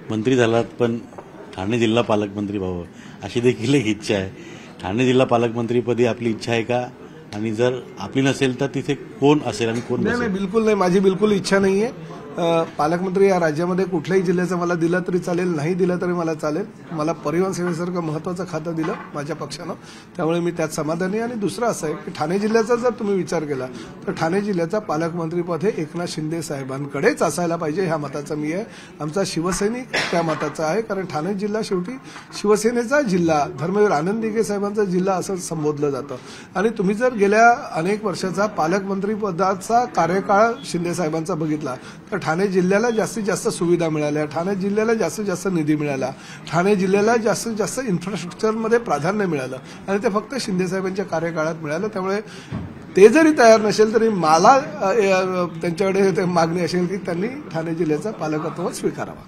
मंत्री झालात पण ठाणे जिल्हा पालकमंत्री व्हावं अशी देखील एक इच्छा आहे। ठाणे जिल्हा पालकमंत्रीपदी आपली इच्छा आहे का? आणि जर आपली नसेल तर तिथे कोण असेल आणि कोण नाही, बिलकुल नाही, माझी बिलकुल इच्छा नाहीये। पालकमंत्री या राज्यामध्ये कुठल्याही जिल्ह्याचं मला दिलं तरी चालेल, नाही दिलं तरी मला चालेल। मला परिवहन सेवेसारखं महत्त्वाचं खातं दिलं माझ्या पक्षानं, त्यामुळे मी त्यात समाधानी आहे। आणि दुसरं असं आहे की ठाणे जिल्ह्याचा जर तुम्ही विचार केला तर ठाणे जिल्ह्याचा पालकमंत्रीपद हे एकनाथ शिंदे साहेबांकडेच असायला पाहिजे, ह्या मताचा मी आहे। आमचा शिवसैनिक त्या मताचा आहे, कारण ठाणे जिल्हा शेवटी शिवसेनेचा जिल्हा, धर्मवीर आनंद दिघे साहेबांचा जिल्हा असं संबोधलं जातं। आणि तुम्ही जर गेल्या अनेक वर्षाचा पालकमंत्रीपदाचा कार्यकाळ शिंदे साहेबांचा बघितला तर ठाणे जिल्ह्याला जास्तीत जास्त सुविधा मिळाल्या, ठाणे जिल्ह्याला जास्तीत जास्त निधी मिळाला, ठाणे जिल्ह्याला जास्तीत जास्त इन्फ्रास्ट्रक्चरमध्ये प्राधान्य मिळालं आणि ते फक्त शिंदे साहेबांच्या कार्यकाळात मिळालं। त्यामुळे ते जरी तयार नसेल तरी मला त्यांच्याकडे मागणी असेल की त्यांनी ठाणे जिल्ह्याचा पालकत्व स्वीकारावा।